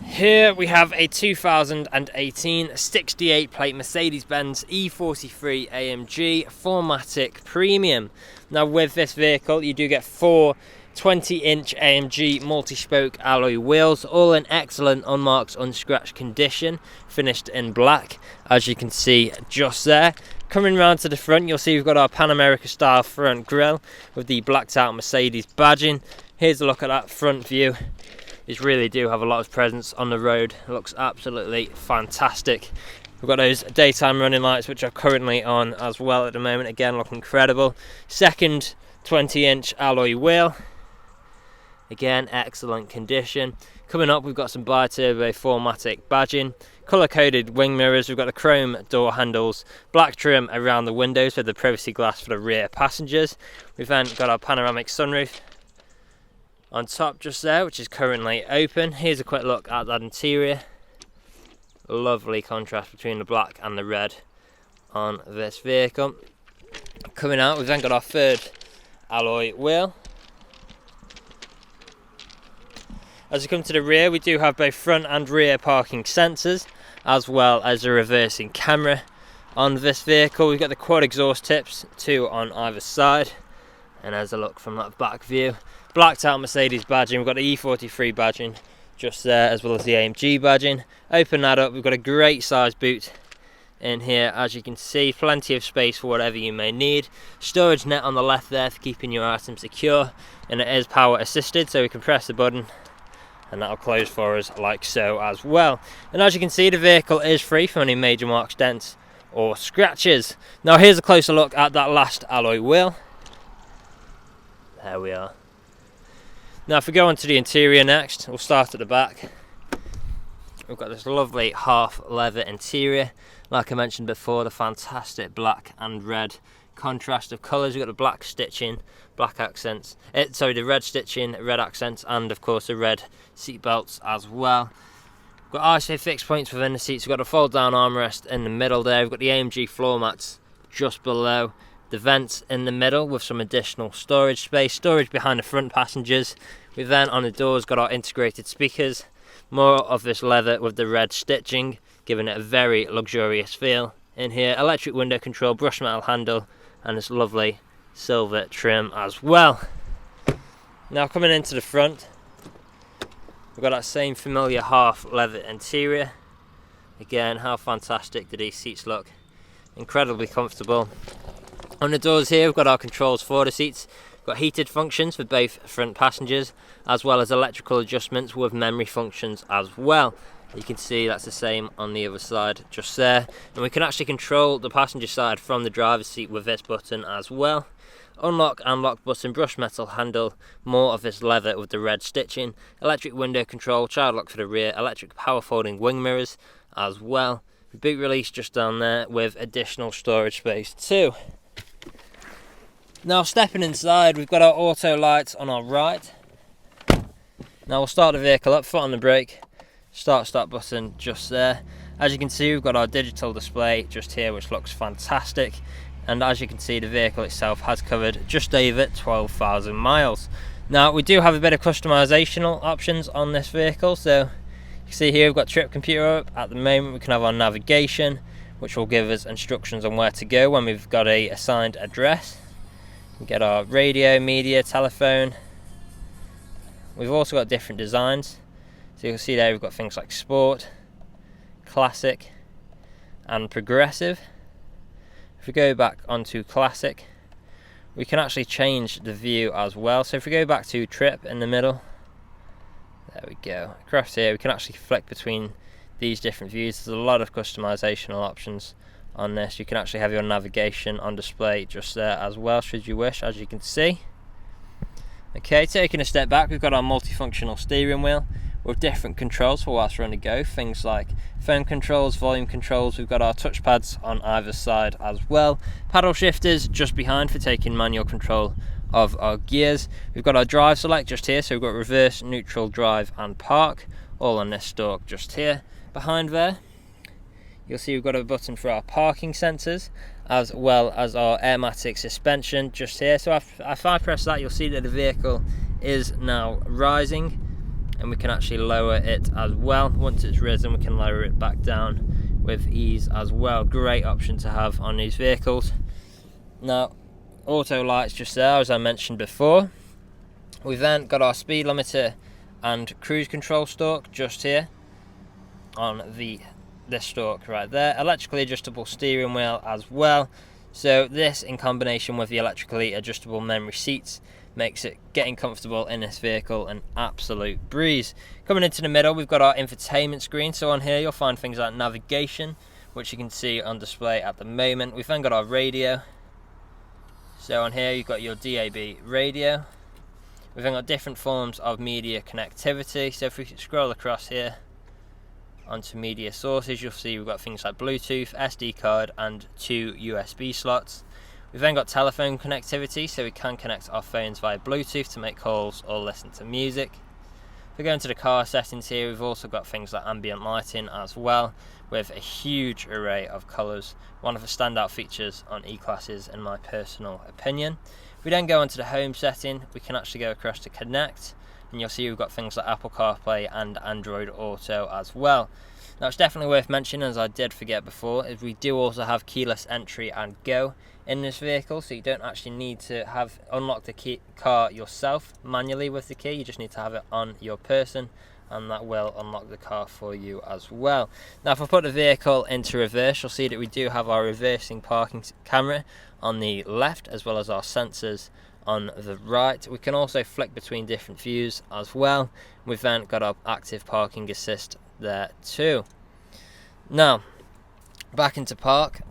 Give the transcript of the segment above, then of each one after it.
Here we have a 2018 68 plate Mercedes-Benz E43 AMG 4MATIC Premium. Now with this vehicle you do get 4 20-inch AMG multi-spoke alloy wheels, all in excellent unmarked, unscratched condition, finished in black, as you can see just there. Coming round to the front, you'll see we've got our Pan America style front grille with the blacked out Mercedes badging. Here's a look at that front view. These really do have a lot of presence on the road. It looks absolutely fantastic. We've got those daytime running lights which are currently on as well at the moment. Again, look incredible. Second 20-inch alloy wheel. Again, excellent condition. Coming up, we've got some bi-turbo 4MATIC badging. Colour-coded wing mirrors. We've got the chrome door handles. Black trim around the windows with the privacy glass for the rear passengers. We've then got our panoramic sunroof on top just there, which is currently open. Here's a quick look at that interior. Lovely contrast between the black and the red on this vehicle. Coming out, we've then got our third alloy wheel. As we come to the rear, we do have both front and rear parking sensors, as well as a reversing camera on this vehicle. We've got the quad exhaust tips, 2 on either side. And as a look from that back view, blacked out Mercedes badging. We've got the E43 badging just there, as well as the AMG badging. Open that up, we've got a great size boot in here, as you can see. Plenty of space for whatever you may need. Storage net on the left there for keeping your items secure, and it is power assisted, so we can press the button and that'll close for us like so as well. And as you can see, the vehicle is free from any major marks, dents or scratches. Now here's a closer look at that last alloy wheel. There we are. Now if we go on to the interior next, we'll start at the back. We've got this lovely half leather interior. Like I mentioned before, the fantastic black and red contrast of colours. We've got the black stitching, black accents, the red stitching, red accents, and of course the red seat belts as well. We've got ISO fixed points within the seats. We've got a fold down armrest in the middle there. We've got the AMG floor mats just below the vents in the middle with some additional storage space. Storage behind the front passengers. We've then on the doors got our integrated speakers. More of this leather with the red stitching, giving it a very luxurious feel. In here, electric window control, brushed metal handle, and this lovely silver trim as well. Now coming into the front, we've got that same familiar half leather interior. Again, how fantastic do these seats look? Incredibly comfortable. On the doors here, we've got our controls for the seats. We've got heated functions for both front passengers, as well as electrical adjustments with memory functions as well. You can see that's the same on the other side just there. And we can actually control the passenger side from the driver's seat with this button as well. Unlock and lock button, brushed metal handle, more of this leather with the red stitching. Electric window control, child lock for the rear, electric power folding wing mirrors as well. Boot release just down there with additional storage space too. Now stepping inside, we've got our auto lights on our right. Now we'll start the vehicle up, foot on the brake, start button just there. As you can see, we've got our digital display just here, which looks fantastic. And as you can see, the vehicle itself has covered just over 12,000 miles. Now we do have a bit of customizational options on this vehicle. So you can see here we've got trip computer up. At the moment we can have our navigation, which will give us instructions on where to go when we've got a assigned address. We get our radio, media, telephone. We've also got different designs. So you can see there we've got things like sport, classic and progressive. If we go back onto classic, we can actually change the view as well. So if we go back to trip in the middle, there we go. Across here we can actually flick between these different views. There's a lot of customizational options on this. You can actually have your navigation on display just there as well, should you wish, as you can see. Okay, taking a step back, we've got our multifunctional steering wheel with different controls for whilst we're on the go. Things like phone controls, volume controls. We've got our touchpads on either side as well. Paddle shifters just behind for taking manual control of our gears. We've got our drive select just here, so we've got reverse, neutral, drive and park, all on this stalk just here. Behind there, you'll see we've got a button for our parking sensors, as well as our Airmatic Suspension just here. So if I press that, you'll see that the vehicle is now rising, and we can actually lower it as well. Once it's risen, we can lower it back down with ease as well. Great option to have on these vehicles. Now, auto lights just there, as I mentioned before. We've then got our speed limiter and cruise control stalk just here on this stalk right there. Electrically adjustable steering wheel as well. So this, in combination with the electrically adjustable memory seats, makes it getting comfortable in this vehicle an absolute breeze. Coming into the middle, we've got our infotainment screen. So on here you'll find things like navigation, which you can see on display at the moment. We've then got our radio. So on here you've got your DAB radio. We've then got different forms of media connectivity. So if we scroll across here onto media sources, you'll see we've got things like Bluetooth, SD card, and 2 USB slots. We've then got telephone connectivity, so we can connect our phones via Bluetooth to make calls or listen to music. If we go into the car settings here, we've also got things like ambient lighting as well, with a huge array of colours. One of the standout features on E-classes in my personal opinion. If we then go into the home setting, we can actually go across to connect, and you'll see we've got things like Apple CarPlay and Android Auto as well. Now, it's definitely worth mentioning, as I did forget before, is we do also have keyless entry and go in this vehicle, so you don't actually need to have unlock the car yourself manually with the key. You just need to have it on your person, and that will unlock the car for you as well. Now, if I put the vehicle into reverse, you'll see that we do have our reversing parking camera on the left, as well as our sensors on the right. We can also flick between different views as well. We've then got our active parking assist there too. Now, back into park.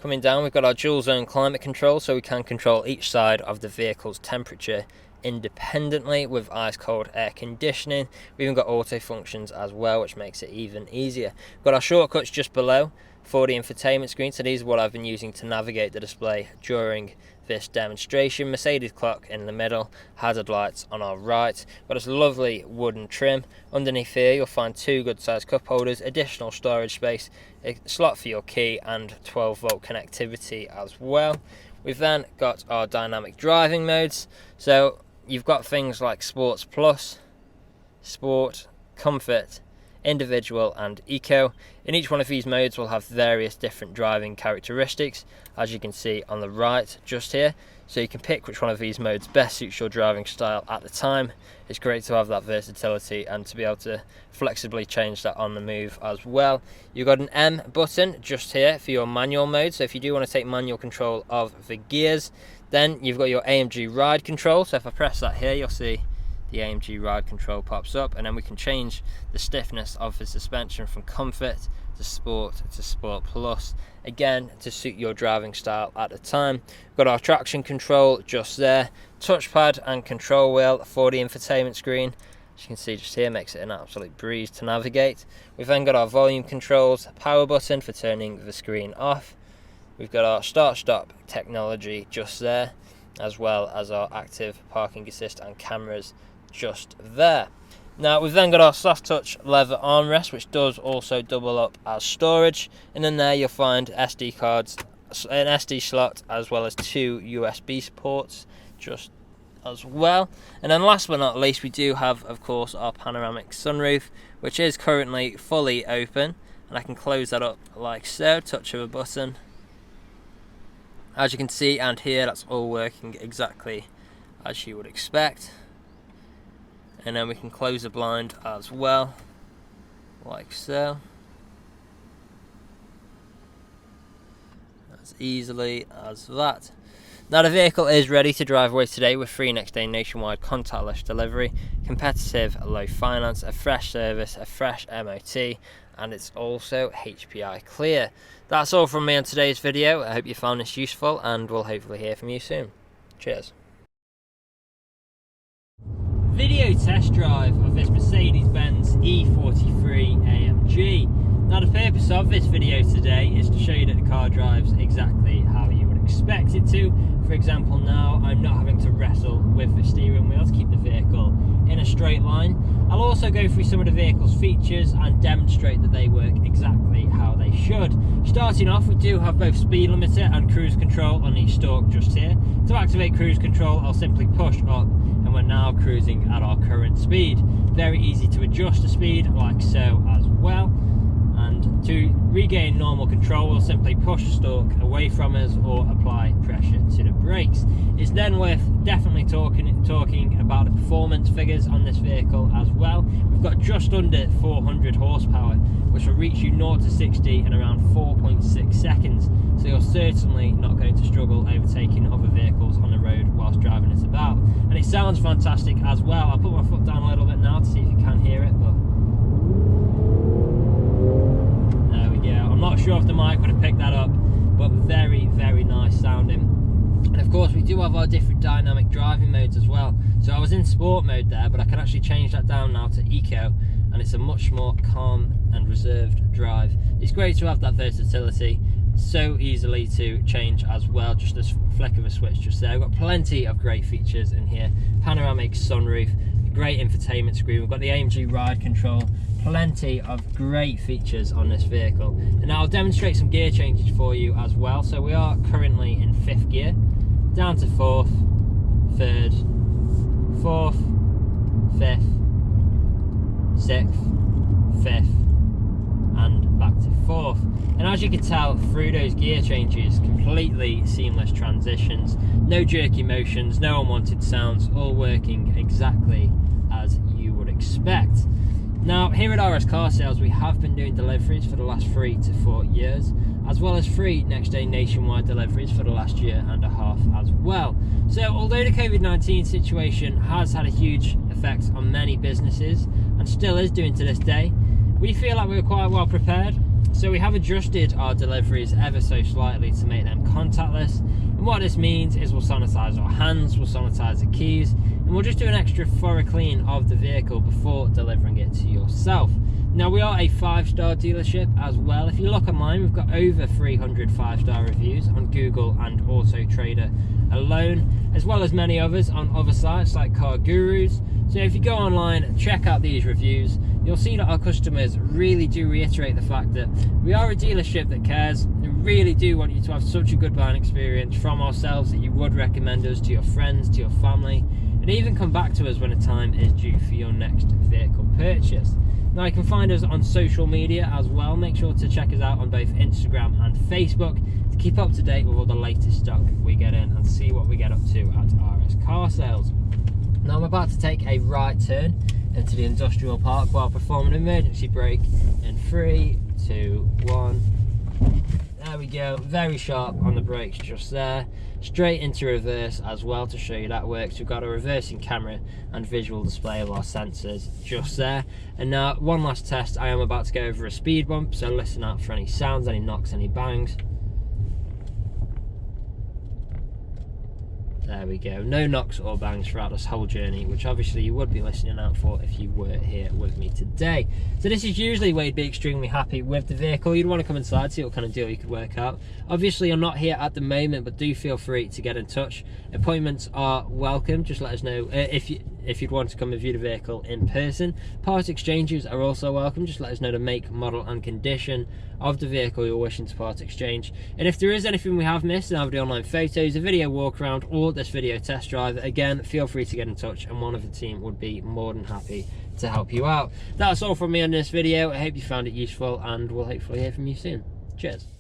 Coming down, we've got our dual zone climate control, so we can control each side of the vehicle's temperature independently with ice cold air conditioning. We've even got auto functions as well, which makes it even easier. We've got our shortcuts just below for the infotainment screen, so these are what I've been using to navigate the display during this demonstration. Mercedes clock in the middle, hazard lights on our right. Got this lovely wooden trim. Underneath here you'll find 2 good sized cup holders, additional storage space, a slot for your key, and 12-volt connectivity as well. We've then got our dynamic driving modes, so you've got things like Sports Plus, Sport, Comfort, Individual, and Eco. In each one of these modes will have various different driving characteristics, as you can see on the right just here, so you can pick which one of these modes best suits your driving style at the time. It's great to have that versatility and to be able to flexibly change that on the move as well. You've got an M button just here for your manual mode, so if you do want to take manual control of the gears. Then you've got your AMG ride control, so if I press that here you'll see the AMG ride control pops up, and then we can change the stiffness of the suspension from Comfort to Sport to Sport Plus, again to suit your driving style at the time. We've got our traction control just there, touchpad and control wheel for the infotainment screen. As you can see just here, makes it an absolute breeze to navigate. We've then got our volume controls, power button for turning the screen off. We've got our start-stop technology just there, as well as our active parking assist and cameras just there. Now, we've then got our soft touch leather armrest, which does also double up as storage, and in there you'll find SD cards, an SD slot, as well as 2 USB ports just as well. And then last but not least, we do have, of course, our panoramic sunroof, which is currently fully open, and I can close that up like so, touch of a button. As you can see and hear, that's all working exactly as you would expect. And then we can close the blind as well, like so. As easily as that. Now, the vehicle is ready to drive away today with free next day nationwide contactless delivery, competitive low finance, a fresh service, a fresh MOT, and it's also HPI clear. That's all from me on today's video. I hope you found this useful, and we'll hopefully hear from you soon. Cheers. Video test drive of this Mercedes-Benz E43 AMG. Now, the purpose of this video today is to show you that the car drives exactly how you would expect it to. For example, now I'm not having to wrestle with the steering wheel to keep the vehicle in a straight line. I'll also go through some of the vehicle's features and demonstrate that they work exactly how they should. Starting off, we do have both speed limiter and cruise control on each stalk just here. To activate cruise control, I'll simply push up now cruising at our current speed. Very easy to adjust the speed like so as well. And to regain normal control, we'll simply push the stalk away from us or apply pressure to the brakes. It's then worth definitely talking about the performance figures on this vehicle as well. We've got just under 400 horsepower, which will reach you 0 to 60 in around 4.6 seconds. So you're certainly not going to struggle overtaking other vehicles on the road whilst driving it about. And it sounds fantastic as well. I'll put my foot down a little bit now to see if you can hear it, but there we go. I'm not sure if the mic would have picked that up, but very, very nice sounding. And of course we do have our different dynamic driving modes as well. So I was in sport mode there, but I can actually change that down now to eco, and it's a much more calm and reserved drive. It's great to have that versatility, so easily to change as well, just this flick of a switch just there. We've got plenty of great features in here. Panoramic sunroof, great infotainment screen, we've got the AMG ride control, plenty of great features on this vehicle. And now I'll demonstrate some gear changes for you as well. So we are currently in 5th gear, down to 4th, 3rd, 4th, 5th, 6th, 5th, and back to 4th. And as you can tell through those gear changes, completely seamless transitions, no jerky motions, no unwanted sounds, all working exactly as you would expect. Now, here at RS Car Sales, we have been doing deliveries for the last 3 to 4 years, as well as free next day nationwide deliveries for the last year and a half as well. So although the COVID-19 situation has had a huge effect on many businesses, and still is doing to this day, we feel like we were quite well prepared. So we have adjusted our deliveries ever so slightly to make them contactless. And what this means is we'll sanitize our hands, we'll sanitize the keys, and we'll just do an extra thorough clean of the vehicle before delivering it to yourself. Now, we are a 5-star dealership as well. If you look online, we've got over 300 5-star reviews on Google and Autotrader alone, as well as many others on other sites like Car Gurus. So if you go online and check out these reviews, you'll see that our customers really do reiterate the fact that we are a dealership that cares. We really do want you to have such a good buying experience from ourselves that you would recommend us to your friends, to your family, and even come back to us when a time is due for your next vehicle purchase. Now, you can find us on social media as well. Make sure to check us out on both Instagram and Facebook to keep up to date with all the latest stock we get in and see what we get up to at RS Car Sales. Now, I'm about to take a right turn into the industrial park while performing an emergency brake in 3, 2, 1. There we go, very sharp on the brakes just there. Straight into reverse as well to show you that works. We've got a reversing camera and visual display of our sensors just there. And now, one last test. I am about to go over a speed bump, so listen out for any sounds, any knocks, any bangs. There we go, no knocks or bangs throughout this whole journey, which obviously you would be listening out for if you were here with me today. So this is usually where you'd be extremely happy with the vehicle. You'd want to come inside, see what kind of deal you could work out. Obviously you're not here at the moment, but do feel free to get in touch. Appointments are welcome. Just let us know if you'd want to come and view the vehicle in person. Part exchanges are also welcome. Just let us know the make, model and condition of the vehicle you're wishing to part exchange. And if there is anything we have missed, and have the online photos, a video walk around, or this video test drive, again, feel free to get in touch and one of the team would be more than happy to help you out. That's all from me on this video. I hope you found it useful and we'll hopefully hear from you soon. Cheers.